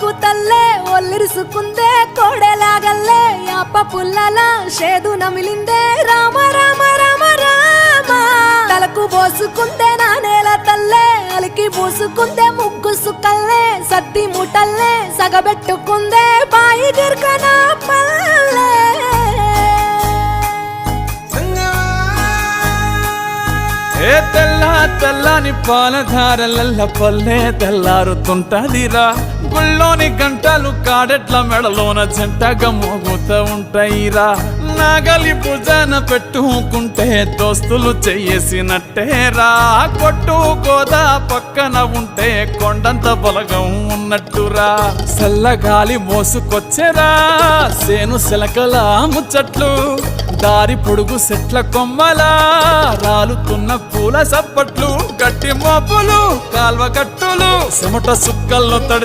కూతల్లే ఒల్లిరుసుకుందే కోడెలాగల్లే యాప పుల్లల షేదు నమిలిందే రామ రామ రామ రామ తలకు పోసుకుందే నా నేల తల్లే అలికి పూసుకుందే ముగ్గు సుక్కల్లే సద్ది ముటల్లే సగబెట్టుకుందే బాయి గిర్కన పల్లె ఏ తెల్ల తెల్లని పాలధారలల్ల పల్లె తెల్లారుతుంటదిరా గుళ్ళోని గంటలు కాడెట్ల మెడలోన జంటగా మోగుతూ ఉంటాయిరా నాగలి భుజాన పెట్టుకుంటే దోస్తులు చెయ్యేసినట్టేరా కొట్టు గోదా పక్కన ఉంటే కొండంత బలగం ఉన్నట్టురా చల్లగాలి మోసుకొచ్చెరా సేను శిలకల ముచ్చట్లు దారి పొడుగు చెట్ల కొమ్మలా రాలుతున్న పూల సప్పట్లు గట్టి మోపులు కాల్వ కట్టులు చెమట సుక్కల్లో తడి